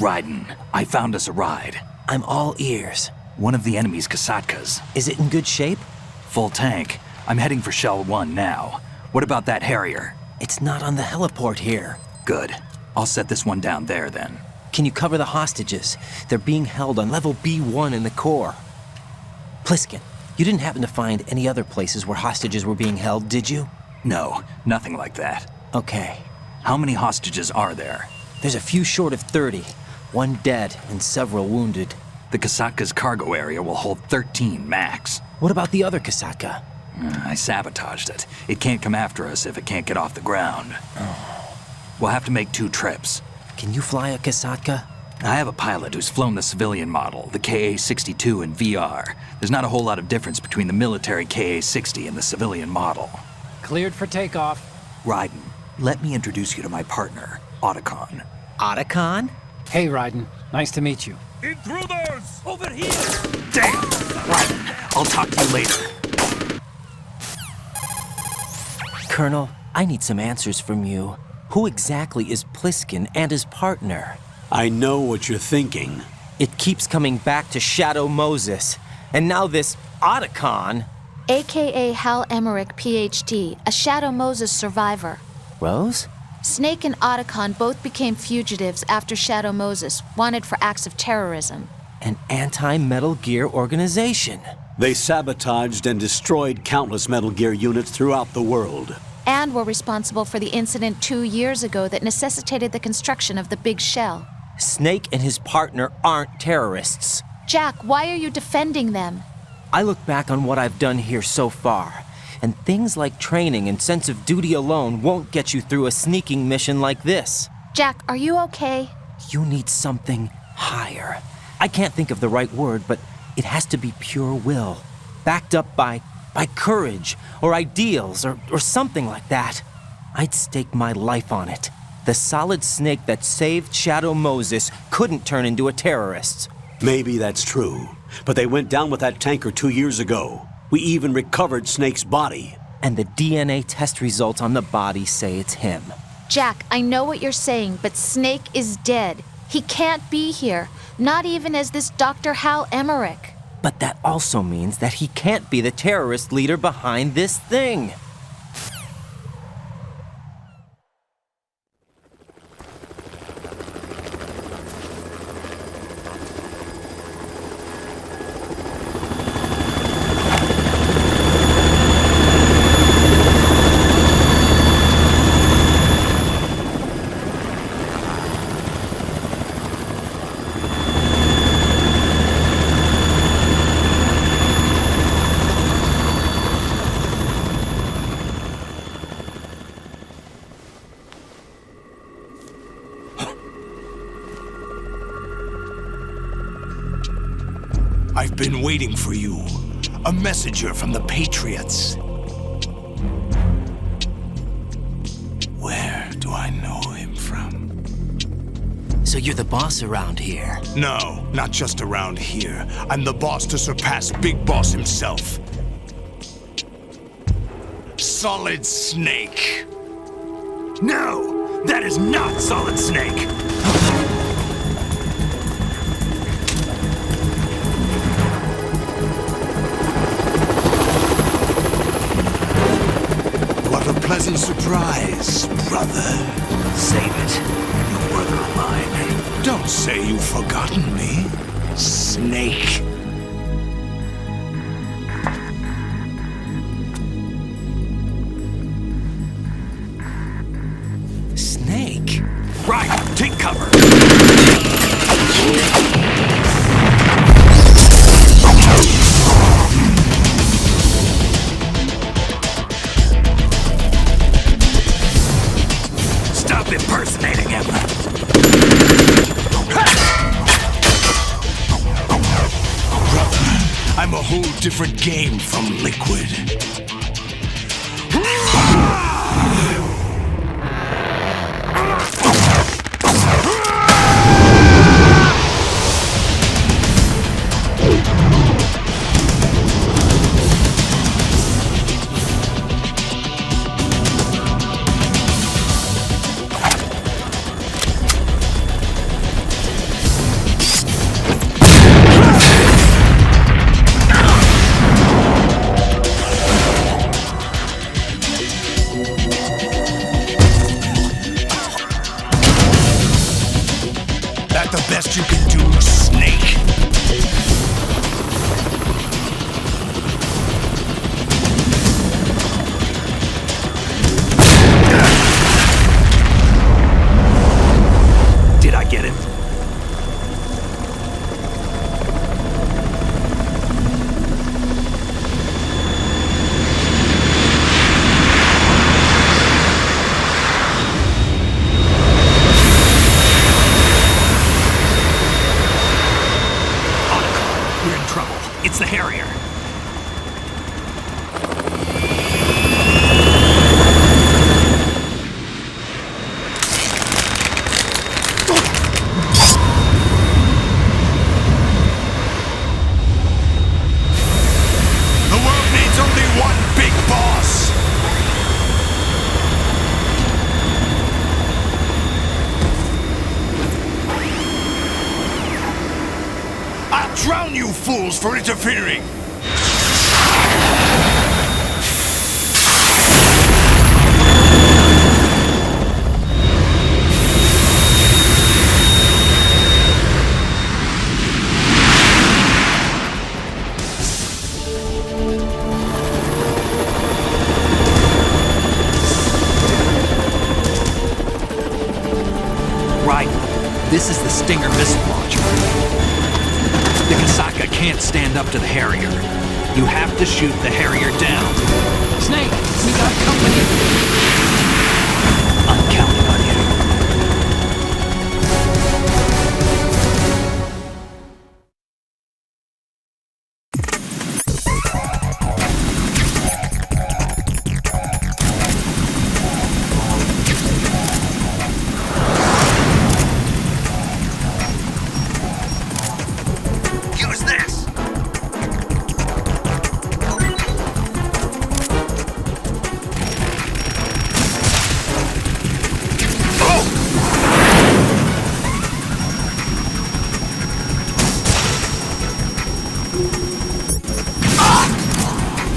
Raiden, I found us a ride. I'm all ears. One of the enemy's Kasatkas. Is it in good shape? Full tank. I'm heading for Shell 1 now. What about that Harrier? It's not on the heliport here. Good. I'll set this one down there then. Can you cover the hostages? They're being held on level B1 in the core. Pliskin, you didn't happen to find any other places where hostages were being held, did you? No, nothing like that. Okay. How many hostages are there? There's a few short of 30. One dead and several wounded. The Kasatka's cargo area will hold 13 max. What about the other Kasatka? I sabotaged it. It can't come after us if it can't get off the ground. We'll have to make 2 trips. Can you fly a Kasatka? I have a pilot who's flown the civilian model, the KA-62 in VR. There's not a whole lot of difference between the military KA-60 and the civilian model. Cleared for takeoff. Raiden, let me introduce you to my partner, Otacon. Otacon? Hey, Raiden. Nice to meet you. Intruders! Over here! Damn! Raiden, I'll talk to you later. Colonel, I need some answers from you. Who exactly is Pliskin and his partner? I know what you're thinking. It keeps coming back to Shadow Moses. And now this Otacon. AKA Hal Emmerich, PhD, a Shadow Moses survivor. Rose? Snake and Otacon both became fugitives after Shadow Moses, wanted for acts of terrorism. An anti-Metal Gear organization. They sabotaged and destroyed countless Metal Gear units throughout the world. And were responsible for the incident 2 years ago that necessitated the construction of the Big Shell. Snake and his partner aren't terrorists. Jack, why are you defending them? I look back on what I've done here so far, and things like training and sense of duty alone won't get you through a sneaking mission like this. Jack, are you okay? You need something higher. I can't think of the right word, but it has to be pure will, backed up by courage or ideals or something like that. I'd stake my life on it. The solid snake that saved Shadow Moses couldn't turn into a terrorist. Maybe that's true, but they went down with that tanker 2 years ago. We even recovered Snake's body. And the DNA test results on the body say it's him. Jack, I know what you're saying, but Snake is dead. He can't be here, not even as this Dr. Hal Emmerich. But that also means that he can't be the terrorist leader behind this thing. I've been waiting for you. A messenger from the Patriots. Where do I know him from? So you're the boss around here? No, not just around here. I'm the boss to surpass Big Boss himself. Solid Snake. No! That is not Solid Snake! What a pleasant surprise, brother. Save it. You're a brother of mine. Don't say you've forgotten me, Snake. Snake? Right, take cover! Stop impersonating him! Brother, I'm a whole different game from Liquid. fools for interfering! Right. This is the Stinger missile launcher. The Kasaka can't stand up to the Harrier. You have to shoot the Harrier down. Snake, we got company. I'm counting on you. Use this!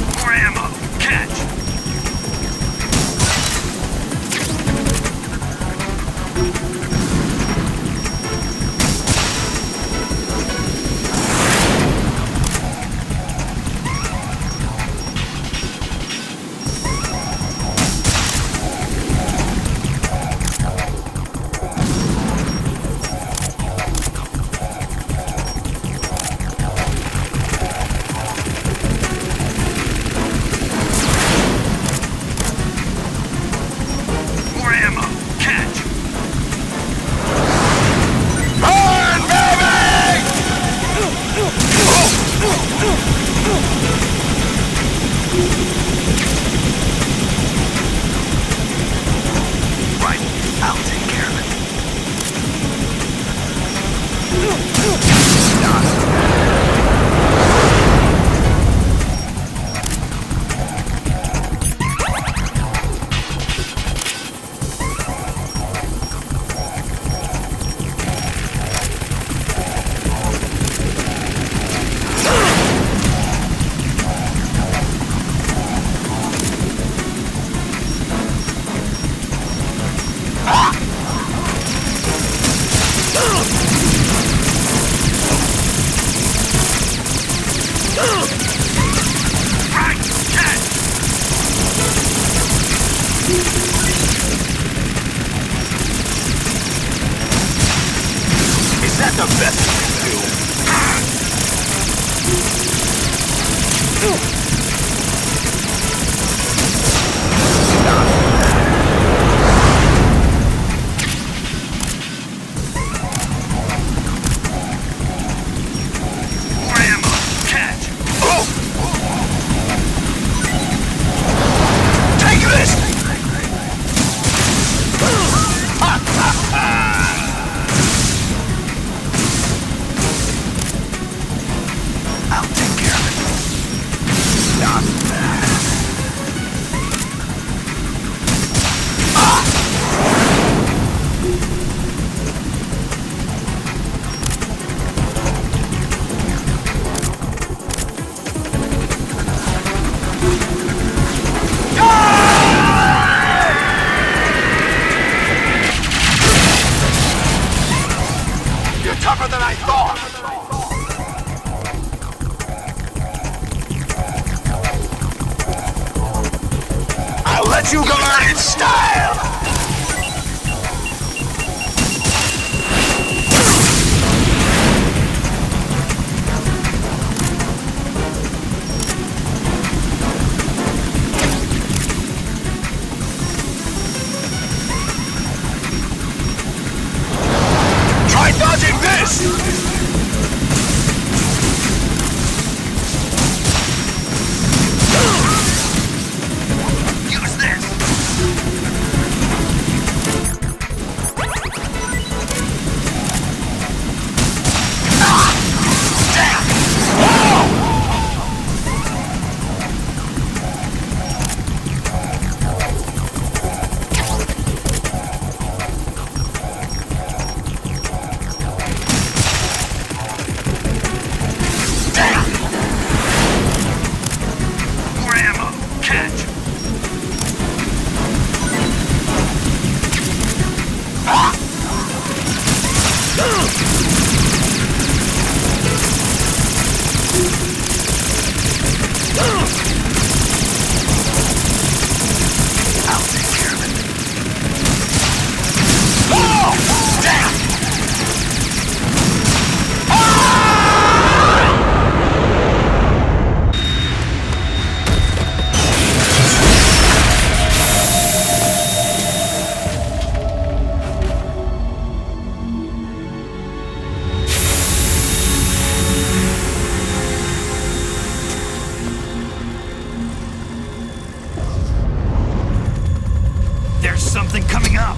More ammo! Catch! More ammo! Catch! Burn, baby! Right, I'll take care of it. Right, catch! Is that the best you can do? More ammo! Catch! Take this! I'll take care of it. Not bad. You're tougher than I thought! I'll let you go out in style! Try dodging this! Use this! catch! I'll take care of it. Oh! Damn! There's something coming up!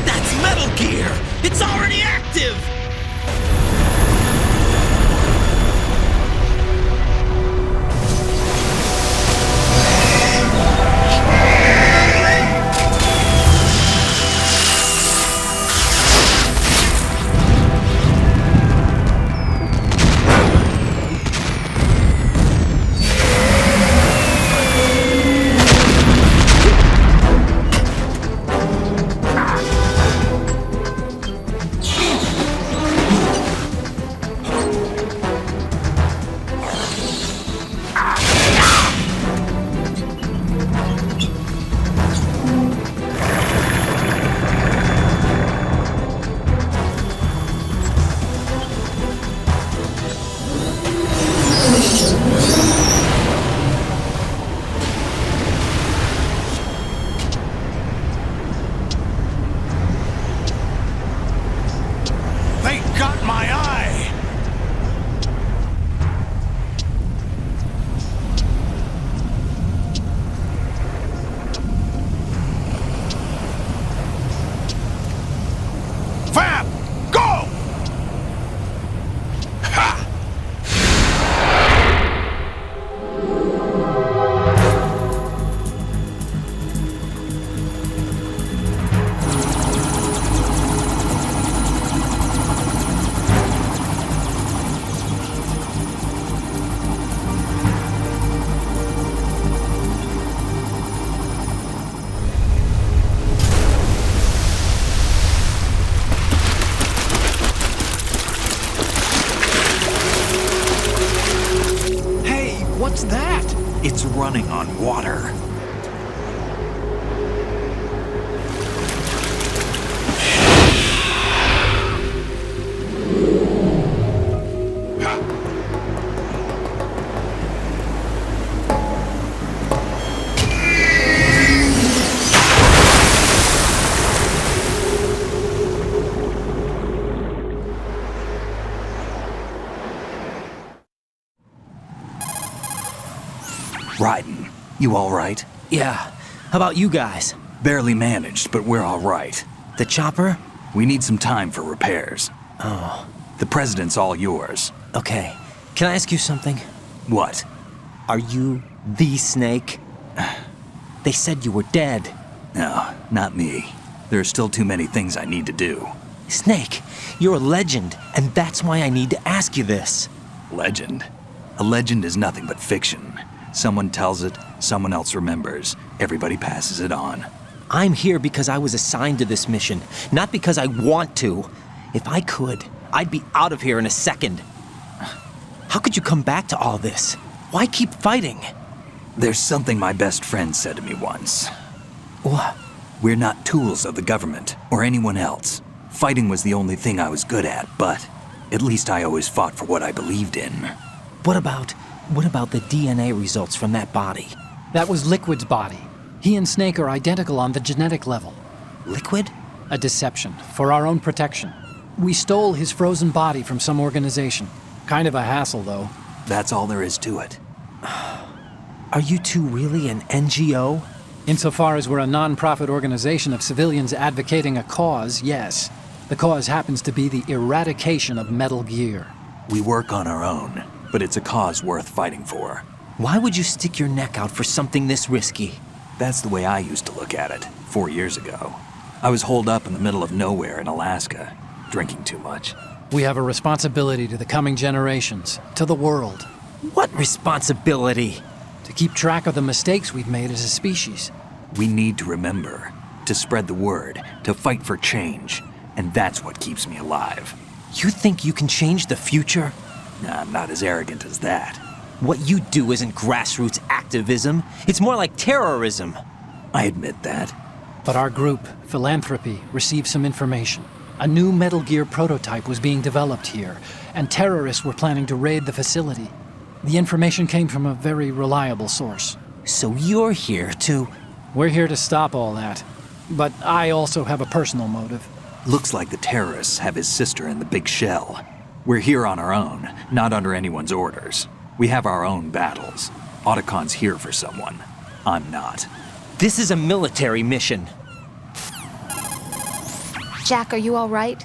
That's Metal Gear! It's already active! They got my eye! Fab! Go! Ha! Hey, what's that? It's running on water. Raiden, you all right? Yeah. How about you guys? Barely managed, but we're all right. The chopper? We need some time for repairs. Oh, The president's all yours. okay. Can I ask you something? What? Are you the Snake? They said you were dead. No, not me. There are still too many things I need to do. Snake, you're a legend, and that's why I need to ask you this. Legend? A legend is nothing but fiction. Someone tells it, someone else remembers. Everybody passes it on. I'm here because I was assigned to this mission, not because I want to. If I could, I'd be out of here in a second. How could you come back to all this? Why keep fighting? There's something my best friend said to me once. What? We're not tools of the government or anyone else. Fighting was the only thing I was good at, but at least I always fought for what I believed in. What about the DNA results from that body? That was Liquid's body. He and Snake are identical on the genetic level. Liquid? A deception, for our own protection. We stole his frozen body from some organization. Kind of a hassle, though. That's all there is to it. Are you two really an NGO? Insofar as we're a non-profit organization of civilians advocating a cause, yes. The cause happens to be the eradication of Metal Gear. We work on our own, but it's a cause worth fighting for. Why would you stick your neck out for something this risky? That's the way I used to look at it 4 years ago. I was holed up in the middle of nowhere in Alaska, drinking too much. We have a responsibility to the coming generations, to the world, What responsibility? to keep track of the mistakes we've made as a species. We need to remember, to spread the word, to fight for change, and that's what keeps me alive. You think you can change the future? Nah, I'm not as arrogant as that. What you do isn't grassroots activism. It's more like terrorism. I admit that. But our group, Philanthropy, received some information. A new Metal Gear prototype was being developed here, and terrorists were planning to raid the facility. The information came from a very reliable source. So you're here to... We're here to stop all that. But I also have a personal motive. Looks like the terrorists have his sister in the big shell. We're here on our own, not under anyone's orders. We have our own battles. Otacon's here for someone. I'm not. This is a military mission. Jack, are you all right?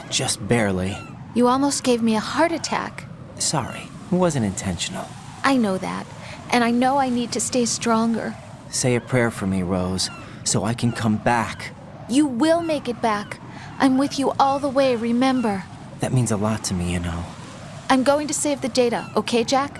Just barely. You almost gave me a heart attack. Sorry, it wasn't intentional. I know that, and I know I need to stay stronger. Say a prayer for me, Rose, so I can come back. You will make it back. I'm with you all the way, remember. That means a lot to me, you know. I'm going to save the data, okay, Jack?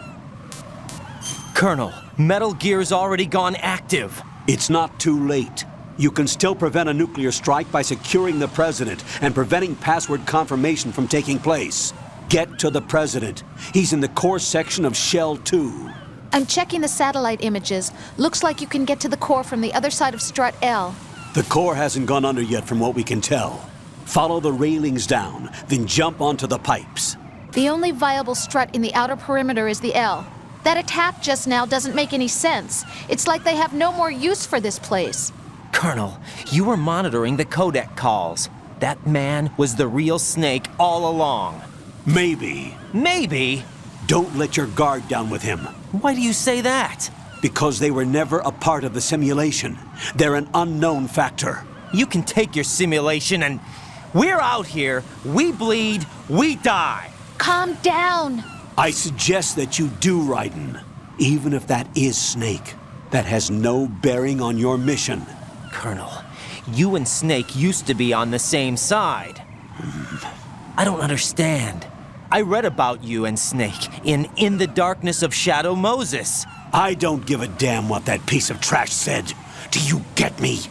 Colonel, Metal Gear's already gone active. It's not too late. You can still prevent a nuclear strike by securing the president and preventing password confirmation from taking place. Get to the president. He's in the core section of Shell 2. I'm checking the satellite images. Looks like you can get to the core from the other side of Strut L. The core hasn't gone under yet from what we can tell. Follow the railings down, then jump onto the pipes. The only viable strut in the outer perimeter is the L. That attack just now doesn't make any sense. It's like they have no more use for this place. Colonel, you were monitoring the codec calls. That man was the real Snake all along. Maybe. Maybe? Don't let your guard down with him. Why do you say that? Because they were never a part of the simulation. They're an unknown factor. You can take your simulation and... We're out here, we bleed, we die. Calm down. I suggest that you do, Raiden. Even if that is Snake. That has no bearing on your mission. Colonel, you and Snake used to be on the same side. I don't understand. I read about you and Snake in the Darkness of Shadow Moses. I don't give a damn what that piece of trash said. Do you get me?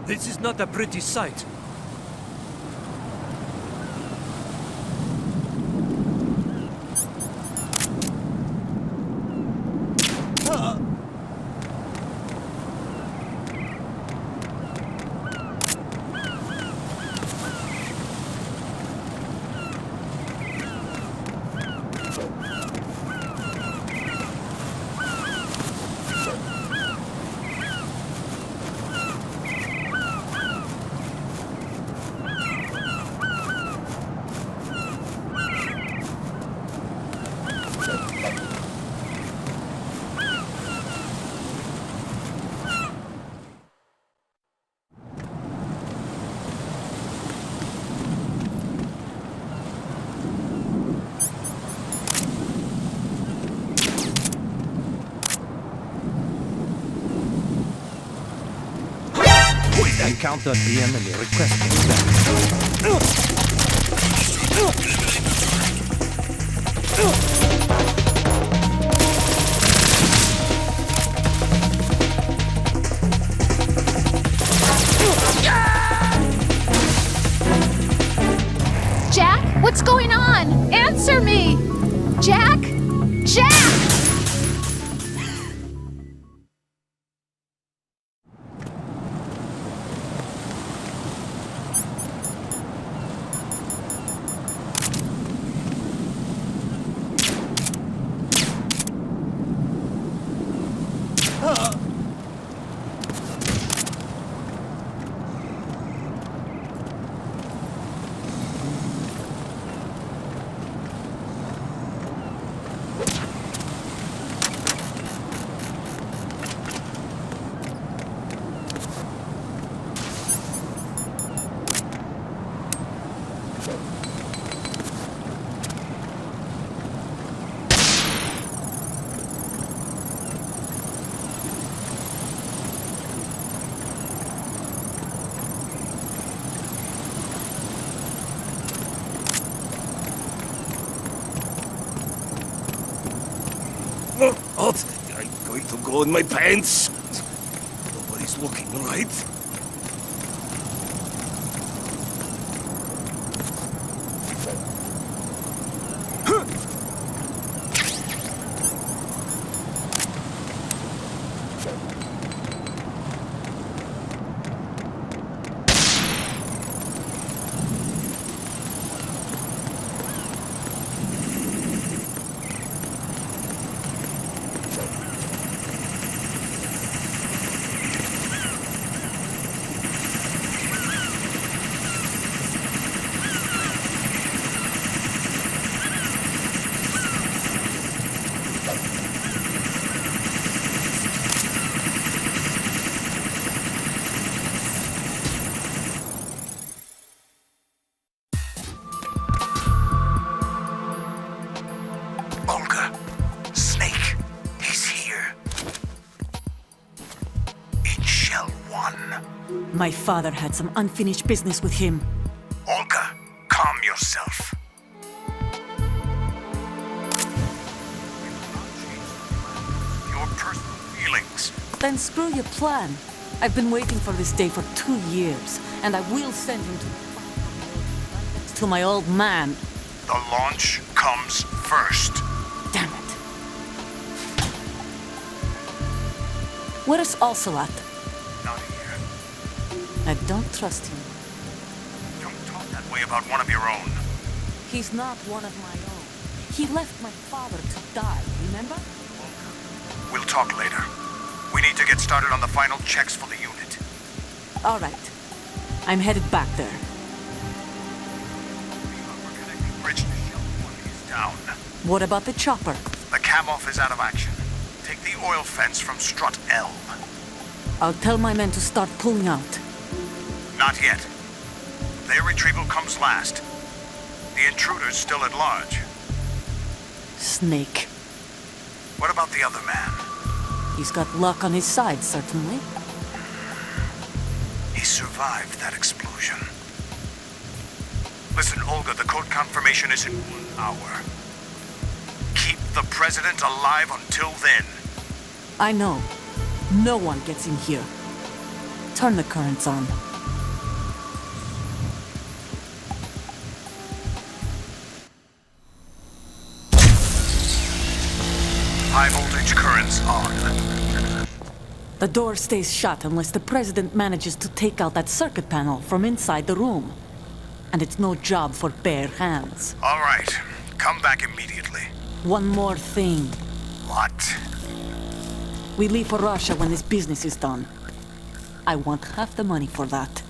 This is not a pretty sight. Encounter DM and request. Answer me! Jack? Jack! What? I'm going to go in my pants. Nobody's looking, right? Olga, Snake, he's here. In Shell 1. My father had some unfinished business with him. Olga, calm yourself. Your personal feelings. Then screw your plan. I've been waiting for this day for 2 years, and I will send him to my old man. The launch comes first. Damn it. Where is Ocelot? Not here. I don't trust him. Don't talk that way about one of your own. He's not one of my own. He left my father to die, remember? We'll talk later. We need to get started on the final checks for the unit. All right. I'm headed back there. The upper connecting bridge to Shell 1 is down. What about the chopper? The cam-off is out of action. Take the oil fence from strut L. I'll tell my men to start pulling out. Not yet. Their retrieval comes last. The intruder's still at large. Snake. What about the other man? He's got luck on his side, certainly. He survived that explosion. Listen, Olga, the code confirmation is in 1 hour. Keep the president alive until then. I know. No one gets in here. Turn the currents on. High voltage currents on. The door stays shut unless the president manages to take out that circuit panel from inside the room. And it's no job for bare hands. All right. Come back immediately. One more thing. What? We leave for Russia when this business is done. I want half the money for that.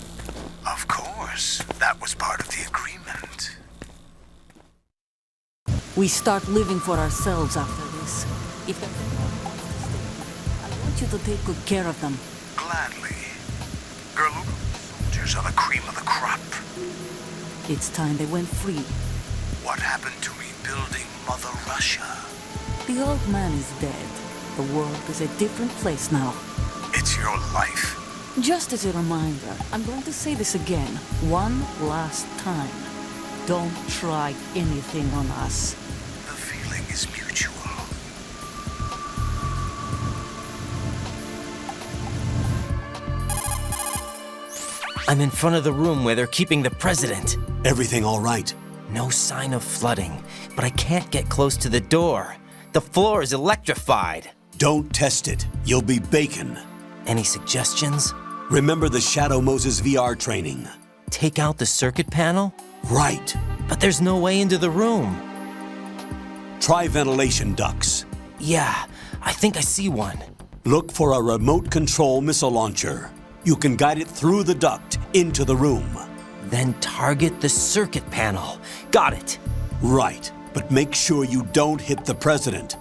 Of course. That was part of the agreement. We start living for ourselves after this. If there's anyone who wants to stay here, I want you to take good care of them. Gladly. Gerluga soldiers are the cream of the crop. It's time they went free. What happened to rebuilding Mother Russia? The old man is dead. The world is a different place now. It's your life. Just as a reminder, I'm going to say this again, one last time. Don't try anything on us. The feeling is mutual. I'm in front of the room where they're keeping the president. Everything all right? No sign of flooding, but I can't get close to the door. The floor is electrified. Don't test it. You'll be bacon. Any suggestions? Remember the Shadow Moses VR training. Take out the circuit panel? Right. But there's no way into the room. Try ventilation ducts. Yeah, I think I see one. Look for a remote control missile launcher. You can guide it through the duct into the room. Then target the circuit panel. Got it. Right, but make sure you don't hit the president.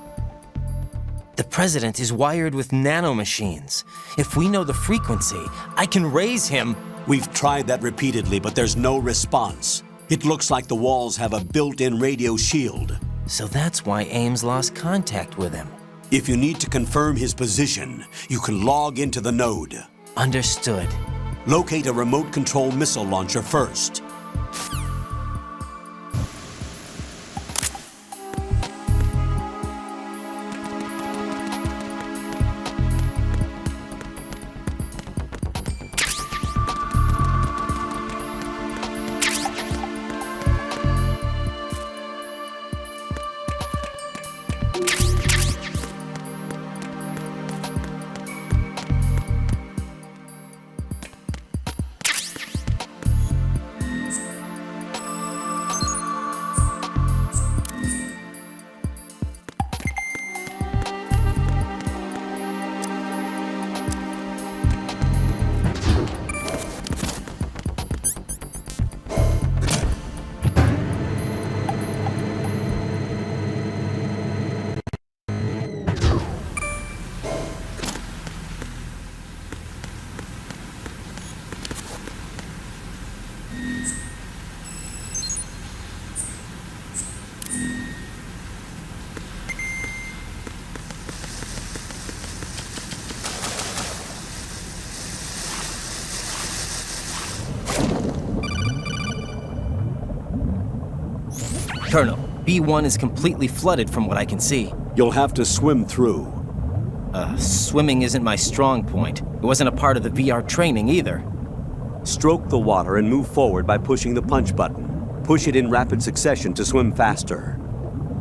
The president is wired with nanomachines. If we know the frequency, I can raise him. We've tried that repeatedly, but there's no response. It looks like the walls have a built-in radio shield. So that's why Ames lost contact with him. If you need to confirm his position, you can log into the node. Understood. Locate a remote control missile launcher first. Colonel, B1 is completely flooded from what I can see. You'll have to swim through. Swimming isn't my strong point. It wasn't a part of the VR training either. Stroke the water and move forward by pushing the punch button. Push it in rapid succession to swim faster.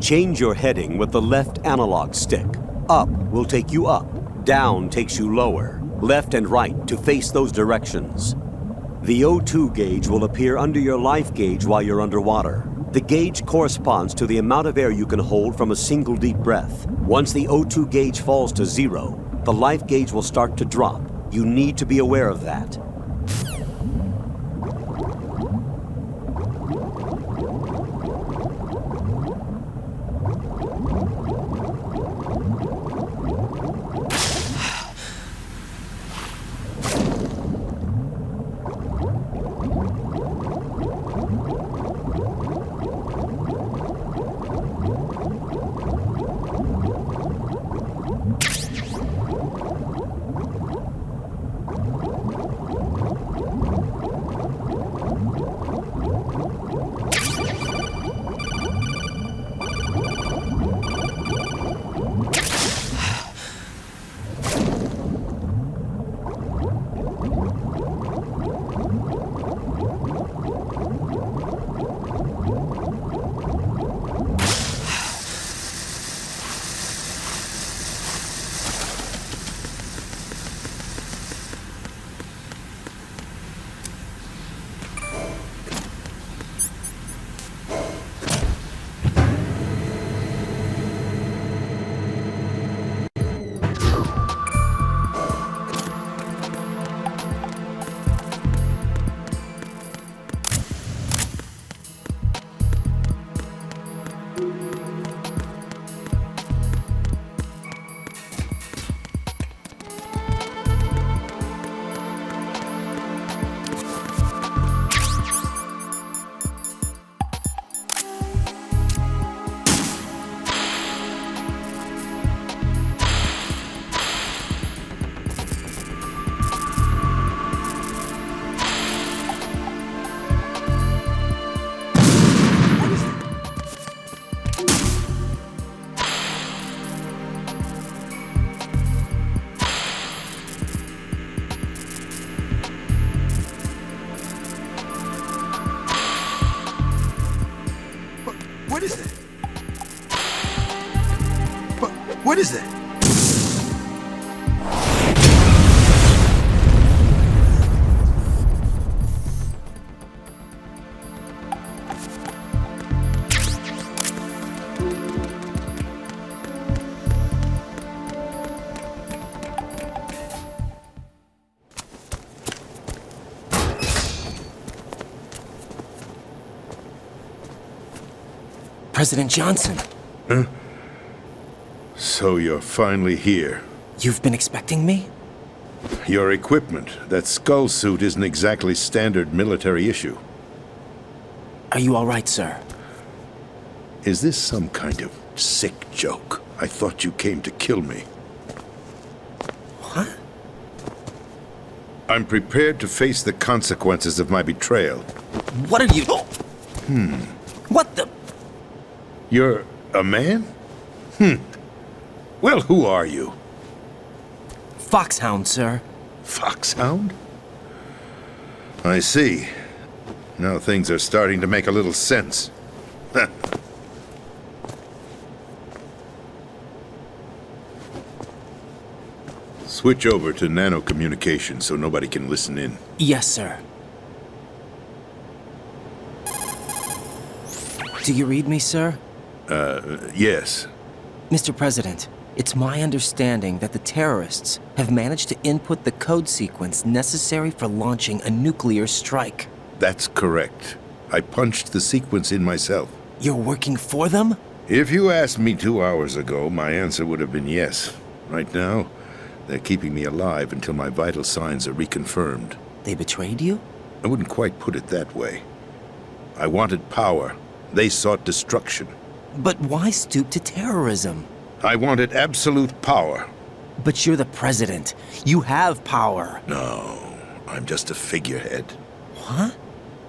Change your heading with the left analog stick. Up will take you up. Down takes you lower. Left and right to face those directions. The O2 gauge will appear under your life gauge while you're underwater. The gauge corresponds to the amount of air you can hold from a single deep breath. Once the O2 gauge falls to 0, the life gauge will start to drop. You need to be aware of that. What is that? What is that? President Johnson. Huh? So you're finally here. You've been expecting me? Your equipment, that skull suit, isn't exactly standard military issue. Are you all right, sir? Is this some kind of sick joke? I thought you came to kill me. What? I'm prepared to face the consequences of my betrayal. What are you... What the... You're a man? Well, who are you? Foxhound, sir. Foxhound? I see. Now things are starting to make a little sense. Switch over to nano-communication so nobody can listen in. Yes, sir. Do you read me, sir? Yes. Mr. President, it's my understanding that the terrorists have managed to input the code sequence necessary for launching a nuclear strike. That's correct. I punched the sequence in myself. You're working for them? If you asked me 2 hours ago, my answer would have been yes. Right now, they're keeping me alive until my vital signs are reconfirmed. They betrayed you? I wouldn't quite put it that way. I wanted power. They sought destruction. But why stoop to terrorism? I wanted absolute power. But you're the president. You have power. No, I'm just a figurehead. What?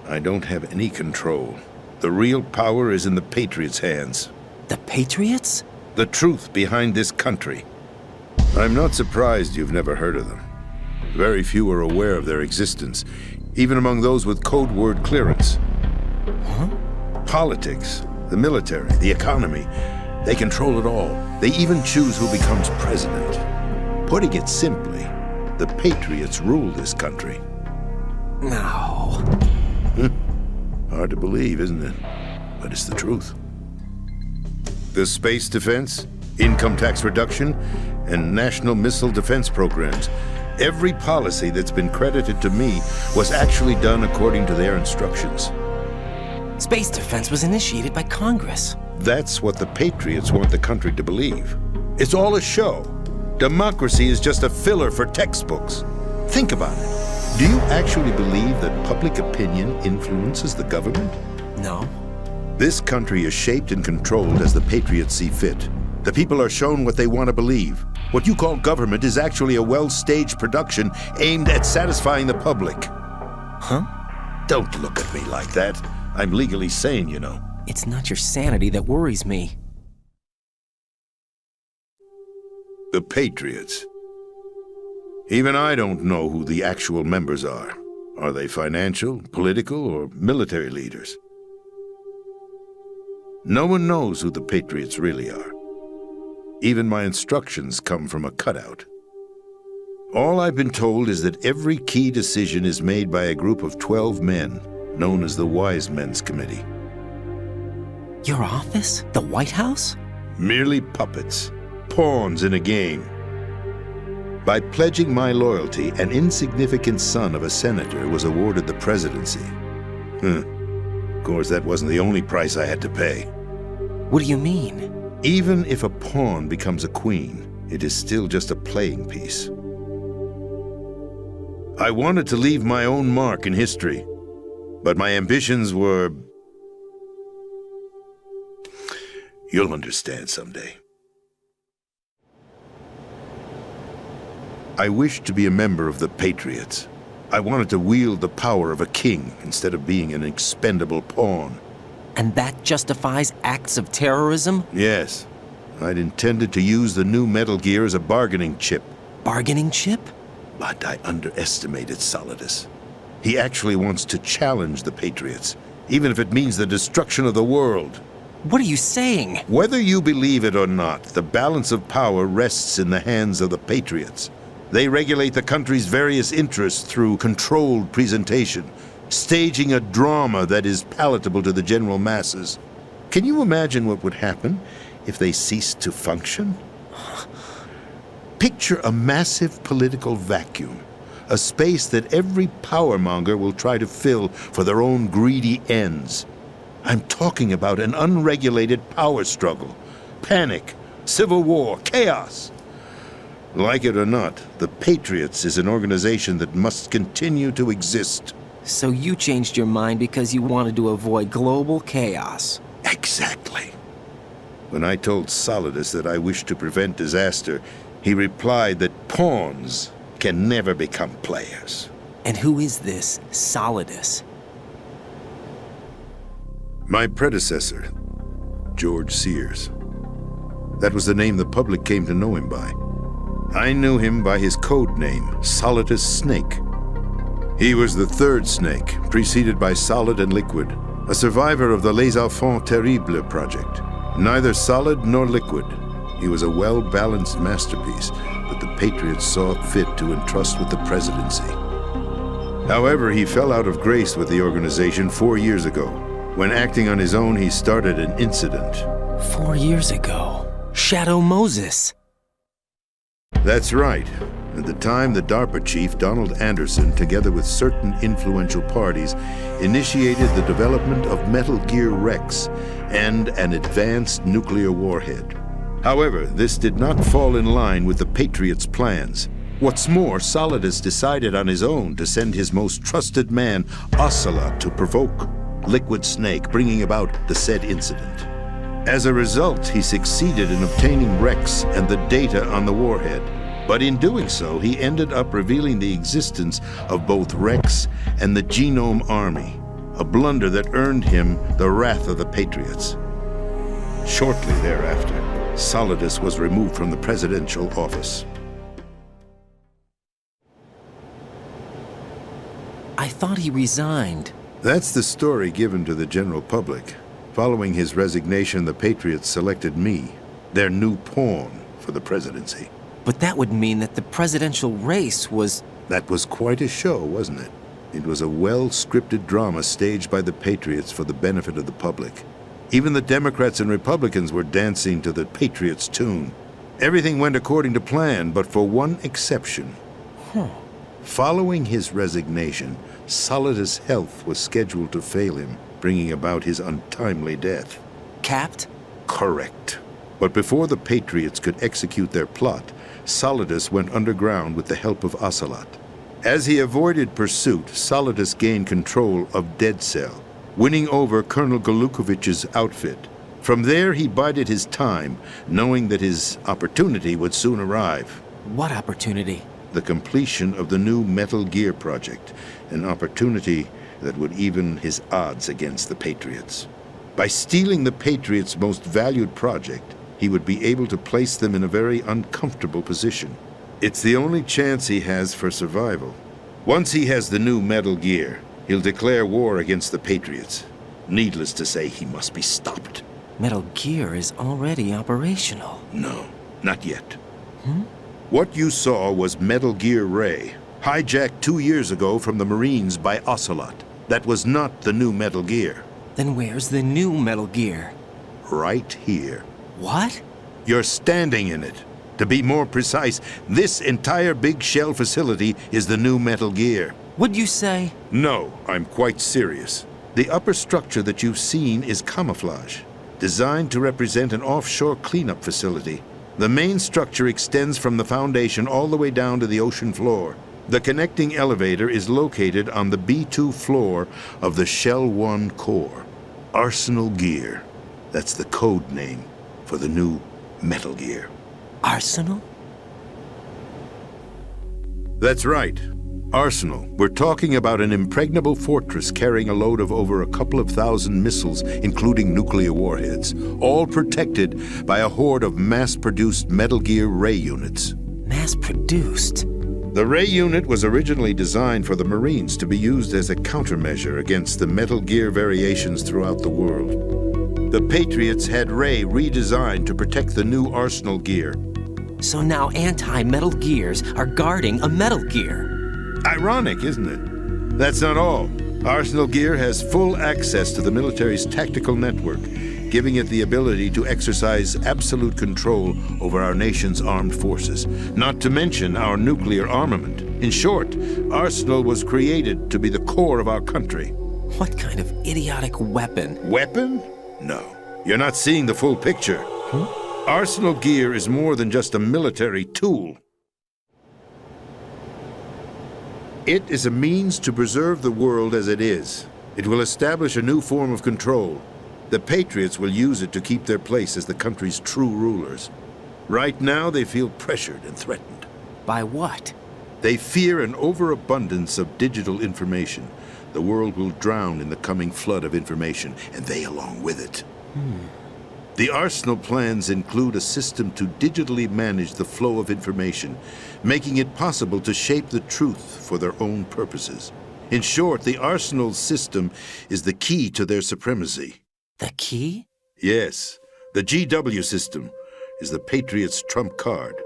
I don't have any control. The real power is in the Patriots' hands. The Patriots? The truth behind this country. I'm not surprised you've never heard of them. Very few are aware of their existence, even among those with code word clearance. Huh? Politics, the military, the economy, they control it all. They even choose who becomes president. Putting it simply, the Patriots rule this country. No. Hard to believe, isn't it? But it's the truth. The space defense, income tax reduction, and national missile defense programs. Every policy that's been credited to me was actually done according to their instructions. Space defense was initiated by Congress. That's what the Patriots want the country to believe. It's all a show. Democracy is just a filler for textbooks. Think about it. Do you actually believe that public opinion influences the government? No. This country is shaped and controlled as the Patriots see fit. The people are shown what they want to believe. What you call government is actually a well-staged production aimed at satisfying the public. Huh? Don't look at me like that. I'm legally sane, you know. It's not your sanity that worries me. The Patriots. Even I don't know who the actual members are. Are they financial, political, or military leaders? No one knows who the Patriots really are. Even my instructions come from a cutout. All I've been told is that every key decision is made by a group of 12 men, known as the Wise Men's Committee. Your office? The White House? Merely puppets, pawns in a game. By pledging my loyalty, an insignificant son of a senator was awarded the presidency. Of course, that wasn't the only price I had to pay. What do you mean? Even if a pawn becomes a queen, it is still just a playing piece. I wanted to leave my own mark in history, but my ambitions were... You'll understand someday. I wished to be a member of the Patriots. I wanted to wield the power of a king instead of being an expendable pawn. And that justifies acts of terrorism? Yes. I'd intended to use the new Metal Gear as a bargaining chip. Bargaining chip? But I underestimated Solidus. He actually wants to challenge the Patriots, even if it means the destruction of the world. What are you saying? Whether you believe it or not, the balance of power rests in the hands of the Patriots. They regulate the country's various interests through controlled presentation, staging a drama that is palatable to the general masses. Can you imagine what would happen if they ceased to function? Picture a massive political vacuum, a space that every powermonger will try to fill for their own greedy ends. I'm talking about an unregulated power struggle, panic, civil war, chaos. Like it or not, the Patriots is an organization that must continue to exist. So you changed your mind because you wanted to avoid global chaos. Exactly. When I told Solidus that I wished to prevent disaster, he replied that pawns can never become players. And who is this Solidus? My predecessor, George Sears. That was the name the public came to know him by. I knew him by his code name, Solidus Snake. He was the third snake, preceded by Solid and Liquid, a survivor of the Les Enfants Terribles project. Neither solid nor liquid, he was a well-balanced masterpiece that the Patriots saw fit to entrust with the presidency. However, he fell out of grace with the organization 4 years ago. When acting on his own, he started an incident. 4 years ago? Shadow Moses. That's right. At the time, the DARPA chief, Donald Anderson, together with certain influential parties, initiated the development of Metal Gear Rex and an advanced nuclear warhead. However, this did not fall in line with the Patriots' plans. What's more, Solidus decided on his own to send his most trusted man, Ocelot, to provoke Liquid Snake, bringing about the said incident. As a result, he succeeded in obtaining Rex and the data on the warhead. But in doing so, he ended up revealing the existence of both Rex and the Genome Army, a blunder that earned him the wrath of the Patriots. Shortly thereafter, Solidus was removed from the presidential office. I thought he resigned. That's the story given to the general public. Following his resignation, the Patriots selected me, their new pawn, for the presidency. But that would mean that the presidential race was... That was quite a show, wasn't it? It was a well-scripted drama staged by the Patriots for the benefit of the public. Even the Democrats and Republicans were dancing to the Patriots' tune. Everything went according to plan, but for one exception. Following his resignation, Solidus' health was scheduled to fail him, bringing about his untimely death. Capped? Correct. But before the Patriots could execute their plot, Solidus went underground with the help of Ocelot. As he avoided pursuit, Solidus gained control of Dead Cell, winning over Colonel Golukovich's outfit. From there, he bided his time, knowing that his opportunity would soon arrive. What opportunity? The completion of the new Metal Gear project, an opportunity that would even his odds against the Patriots. By stealing the Patriots' most valued project, he would be able to place them in a very uncomfortable position. It's the only chance he has for survival. Once he has the new Metal Gear, he'll declare war against the Patriots. Needless to say, he must be stopped. Metal Gear is already operational. No, not yet. What you saw was Metal Gear Ray, hijacked 2 years ago from the Marines by Ocelot. That was not the new Metal Gear. Then where's the new Metal Gear? Right here. What? You're standing in it. To be more precise, this entire big shell facility is the new Metal Gear. Would you say? No, I'm quite serious. The upper structure that you've seen is camouflage, designed to represent an offshore cleanup facility. The main structure extends from the foundation all the way down to the ocean floor. The connecting elevator is located on the B2 floor of the Shell 1 core. Arsenal Gear. That's the code name for the new Metal Gear. Arsenal? That's right. Arsenal. We're talking about an impregnable fortress carrying a load of over a couple of thousand missiles, including nuclear warheads, all protected by a horde of mass-produced Metal Gear Ray units. Mass-produced? The Ray unit was originally designed for the Marines to be used as a countermeasure against the Metal Gear variations throughout the world. The Patriots had Ray redesigned to protect the new Arsenal gear. So now anti-Metal Gears are guarding a Metal Gear. Ironic, isn't it? That's not all. Arsenal Gear has full access to the military's tactical network, giving it the ability to exercise absolute control over our nation's armed forces, not to mention our nuclear armament. In short, Arsenal was created to be the core of our country. What kind of idiotic weapon? Weapon? No. You're not seeing the full picture. Arsenal Gear is more than just a military tool. It is a means to preserve the world as it is. It will establish a new form of control. The Patriots will use it to keep their place as the country's true rulers. Right now, they feel pressured and threatened. By what? They fear an overabundance of digital information. The world will drown in the coming flood of information, and they along with it. The Arsenal plans include a system to digitally manage the flow of information, making it possible to shape the truth for their own purposes. In short, the Arsenal system is the key to their supremacy. The key? Yes, the GW system is the Patriots' trump card.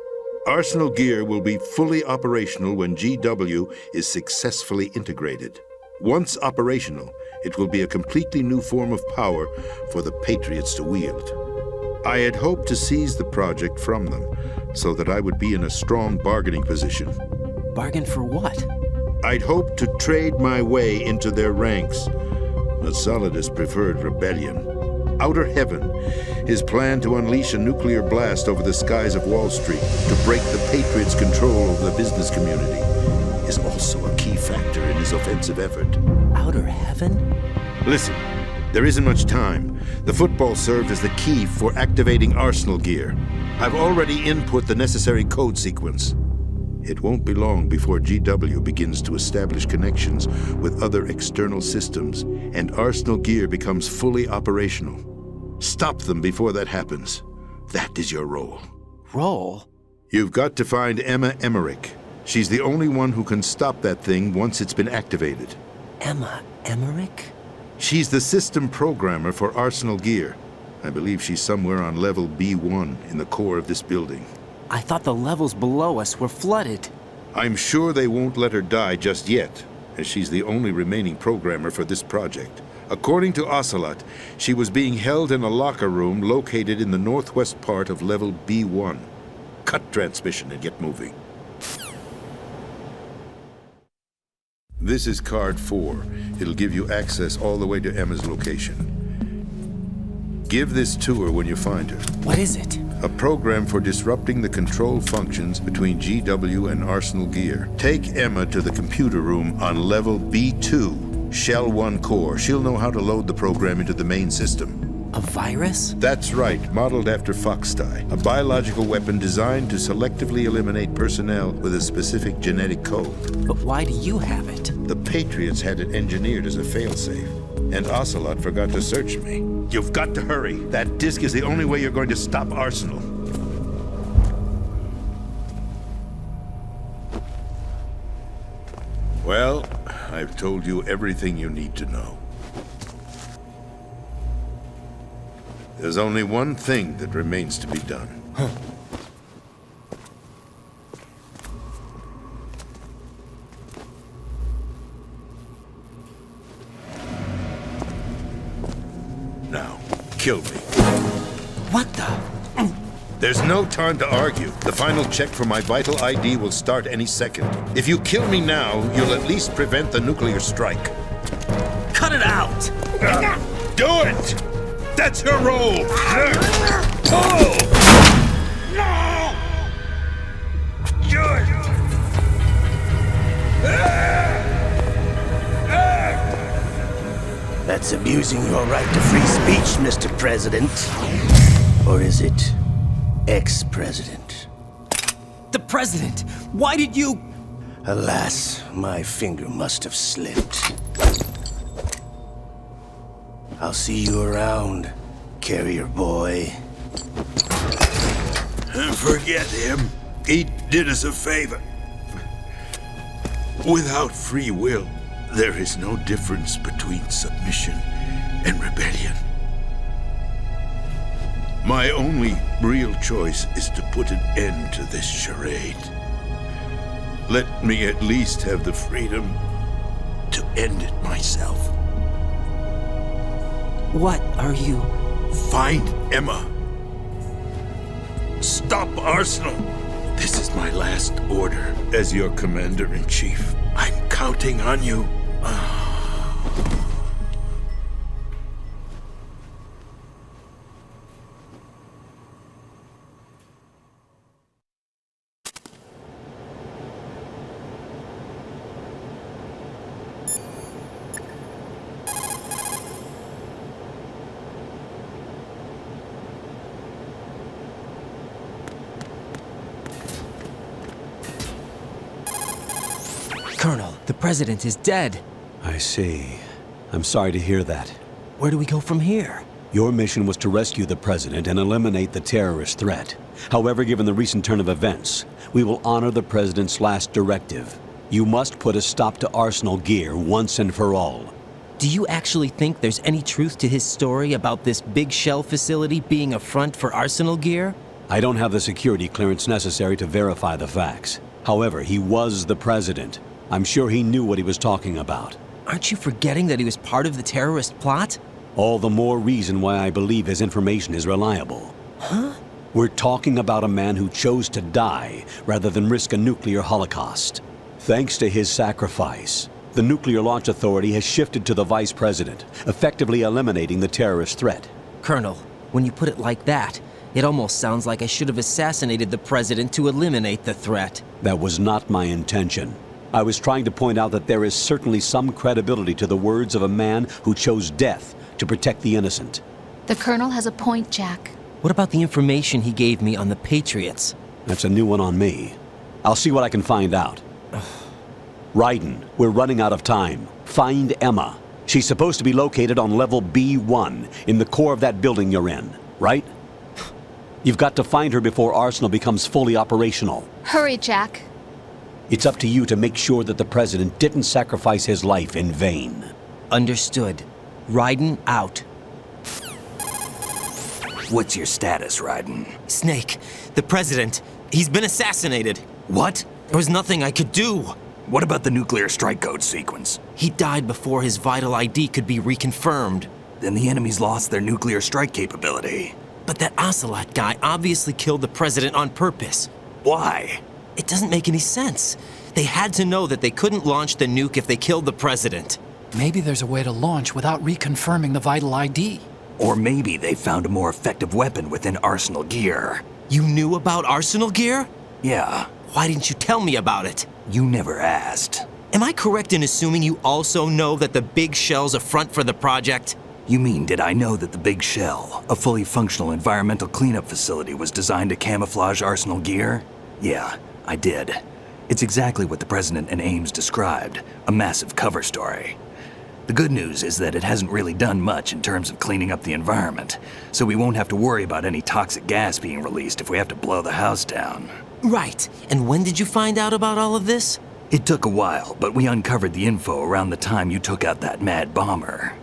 Arsenal Gear will be fully operational when GW is successfully integrated. Once operational, it will be a completely new form of power for the Patriots to wield. I had hoped to seize the project from them, so that I would be in a strong bargaining position. Bargain for what? I'd hoped to trade my way into their ranks, but Solidus preferred rebellion. Outer Heaven, his plan to unleash a nuclear blast over the skies of Wall Street to break the Patriots' control over the business community, is also a key factor in his offensive effort. Outer Heaven? Listen, there isn't much time. The football served as the key for activating Arsenal Gear. I've already input the necessary code sequence. It won't be long before GW begins to establish connections with other external systems, and Arsenal Gear becomes fully operational. Stop them before that happens. That is your role. Role? You've got to find Emma Emmerich. She's the only one who can stop that thing once it's been activated. Emma Emmerich? She's the system programmer for Arsenal Gear. I believe she's somewhere on level B1 in the core of this building. I thought the levels below us were flooded. I'm sure they won't let her die just yet, as she's the only remaining programmer for this project. According to Ocelot, she was being held in a locker room located in the northwest part of level B1. Cut transmission and get moving. This is card 4. It'll give you access all the way to Emma's location. Give this to her when you find her. What is it? A program for disrupting the control functions between GW and Arsenal Gear. Take Emma to the computer room on level B2, Shell 1 core. She'll know how to load the program into the main system. A virus? That's right, modeled after Foxdie, a biological weapon designed to selectively eliminate personnel with a specific genetic code. But why do you have it? The Patriots had it engineered as a failsafe, and Ocelot forgot to search me. You've got to hurry. That disk is the only way you're going to stop Arsenal. Well, I've told you everything you need to know. There's only one thing that remains to be done. Now, kill me. What the? There's no time to argue. The final check for my vital ID will start any second. If you kill me now, you'll at least prevent the nuclear strike. Cut it out! Do it! That's her role! Pull! No! Good! That's abusing your right to free speech, Mr. President. Or is it ex-president? The president! Why did you... Alas, my finger must have slipped. I'll see you around, carrier boy. Forget him. He did us a favor. Without free will, there is no difference between submission and rebellion. My only real choice is to put an end to this charade. Let me at least have the freedom to end it myself. What are you... Find Emma. Stop Arsenal. This is my last order as your commander-in-chief. I'm counting on you. Colonel, the president is dead. I see. I'm sorry to hear that. Where do we go from here? Your mission was to rescue the president and eliminate the terrorist threat. However, given the recent turn of events, we will honor the president's last directive. You must put a stop to Arsenal Gear once and for all. Do you actually think there's any truth to his story about this big shell facility being a front for Arsenal Gear? I don't have the security clearance necessary to verify the facts. However, he was the president. I'm sure he knew what he was talking about. Aren't you forgetting that he was part of the terrorist plot? All the more reason why I believe his information is reliable. Huh? We're talking about a man who chose to die rather than risk a nuclear holocaust. Thanks to his sacrifice, the Nuclear Launch Authority has shifted to the vice president, effectively eliminating the terrorist threat. Colonel, when you put it like that, it almost sounds like I should have assassinated the president to eliminate the threat. That was not my intention. I was trying to point out that there is certainly some credibility to the words of a man who chose death to protect the innocent. The Colonel has a point, Jack. What about the information he gave me on the Patriots? That's a new one on me. I'll see what I can find out. Raiden, we're running out of time. Find Emma. She's supposed to be located on level B1, in the core of that building you're in, right? You've got to find her before Arsenal becomes fully operational. Hurry, Jack. It's up to you to make sure that the president didn't sacrifice his life in vain. Understood. Raiden out. What's your status, Raiden? Snake, the president, he's been assassinated. What? There was nothing I could do. What about the nuclear strike code sequence? He died before his vital ID could be reconfirmed. Then the enemy's lost their nuclear strike capability. But that Ocelot guy obviously killed the president on purpose. Why? It doesn't make any sense. They had to know that they couldn't launch the nuke if they killed the president. Maybe there's a way to launch without reconfirming the vital ID. Or maybe they found a more effective weapon within Arsenal Gear. You knew about Arsenal Gear? Yeah. Why didn't you tell me about it? You never asked. Am I correct in assuming you also know that the big shell's a front for the project? You mean, did I know that the Big Shell, a fully functional environmental cleanup facility, was designed to camouflage Arsenal Gear? Yeah, I did. It's exactly what the President and Ames described, a massive cover story. The good news is that it hasn't really done much in terms of cleaning up the environment, so we won't have to worry about any toxic gas being released if we have to blow the house down. Right. And when did you find out about all of this? It took a while, but we uncovered the info around the time you took out that mad bomber.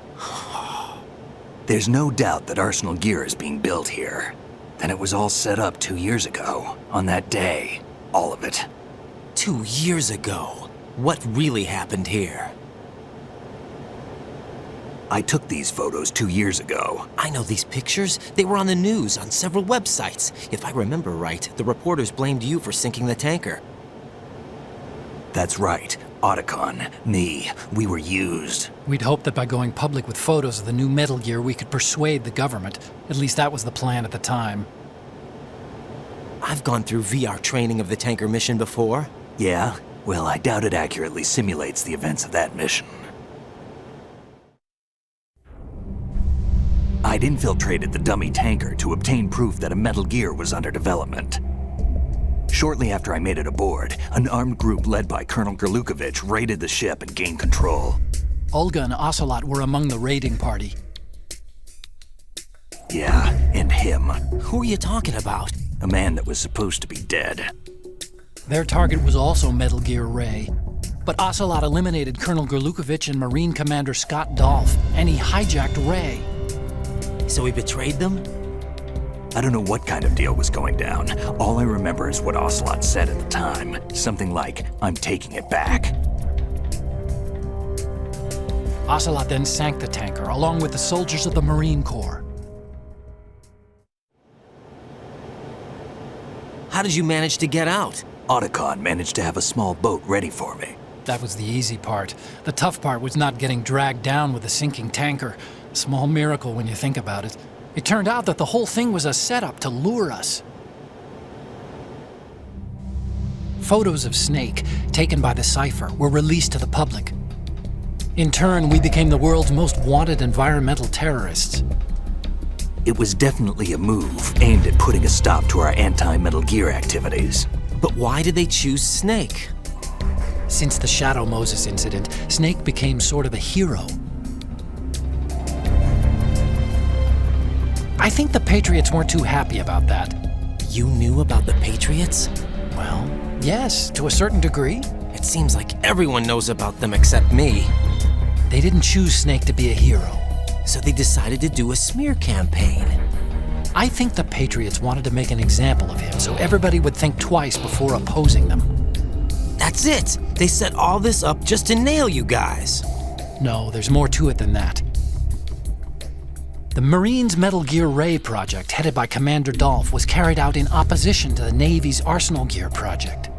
There's no doubt that Arsenal Gear is being built here. Then it was all set up 2 years ago, on that day. All of it. 2 years ago? What really happened here? I took these photos 2 years ago. I know these pictures. They were on the news, on several websites. If I remember right, the reporters blamed you for sinking the tanker. That's right. Otacon, me, we were used. We'd hoped that by going public with photos of the new Metal Gear, we could persuade the government. At least that was the plan at the time. I've gone through VR training of the tanker mission before. Yeah? Well, I doubt it accurately simulates the events of that mission. I'd infiltrated the dummy tanker to obtain proof that a Metal Gear was under development. Shortly after I made it aboard, an armed group led by Colonel Gerlukovich raided the ship and gained control. Olga and Ocelot were among the raiding party. Yeah, and him. Who are you talking about? A man that was supposed to be dead. Their target was also Metal Gear Ray. But Ocelot eliminated Colonel Gerlukovich and Marine Commander Scott Dolph, and he hijacked Ray. So he betrayed them? I don't know what kind of deal was going down. All I remember is what Ocelot said at the time. Something like, "I'm taking it back." Ocelot then sank the tanker, along with the soldiers of the Marine Corps. How did you manage to get out? Otacon managed to have a small boat ready for me. That was the easy part. The tough part was not getting dragged down with a sinking tanker. A small miracle when you think about it. It turned out that the whole thing was a setup to lure us. Photos of Snake, taken by the Cypher, were released to the public. In turn, we became the world's most wanted environmental terrorists. It was definitely a move aimed at putting a stop to our anti-Metal Gear activities. But why did they choose Snake? Since the Shadow Moses incident, Snake became sort of a hero. I think the Patriots weren't too happy about that. You knew about the Patriots? Well, yes, to a certain degree. It seems like everyone knows about them except me. They didn't choose Snake to be a hero. So they decided to do a smear campaign. I think the Patriots wanted to make an example of him so everybody would think twice before opposing them. That's it! They set all this up just to nail you guys. No, there's more to it than that. The Marines' Metal Gear Ray project, headed by Commander Dolph, was carried out in opposition to the Navy's Arsenal Gear project.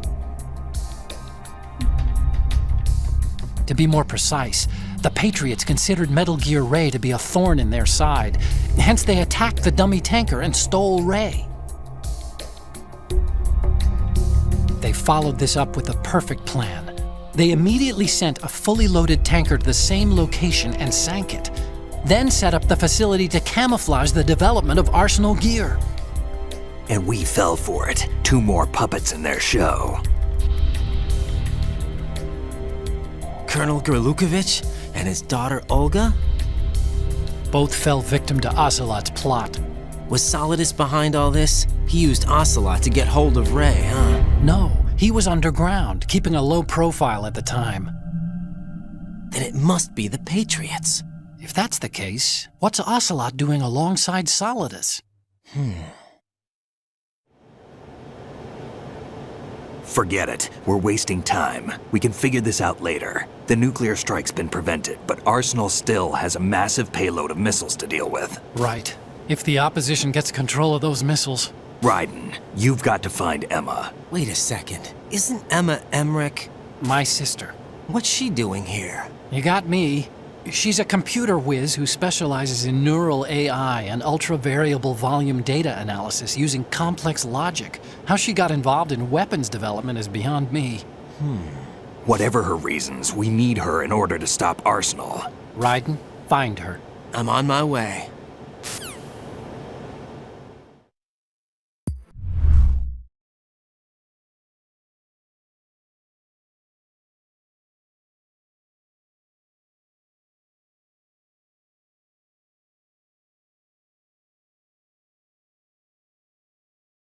To be more precise, the Patriots considered Metal Gear Ray to be a thorn in their side. Hence, they attacked the dummy tanker and stole Ray. They followed this up with a perfect plan. They immediately sent a fully loaded tanker to the same location and sank it, then set up the facility to camouflage the development of Arsenal Gear. And we fell for it. 2 more puppets in their show. Colonel Gerlukovich and his daughter Olga? Both fell victim to Ocelot's plot. Was Solidus behind all this? He used Ocelot to get hold of Ray, huh? No, he was underground, keeping a low profile at the time. Then it must be the Patriots. If that's the case, what's Ocelot doing alongside Solidus? Forget it. We're wasting time. We can figure this out later. The nuclear strike's been prevented, but Arsenal still has a massive payload of missiles to deal with. Right. If the opposition gets control of those missiles... Raiden, you've got to find Emma. Wait a second. Isn't Emma Emmerich? My sister. What's she doing here? You got me. She's a computer whiz who specializes in neural AI and ultra-variable volume data analysis using complex logic. How she got involved in weapons development is beyond me. Whatever her reasons, we need her in order to stop Arsenal. Raiden, find her. I'm on my way.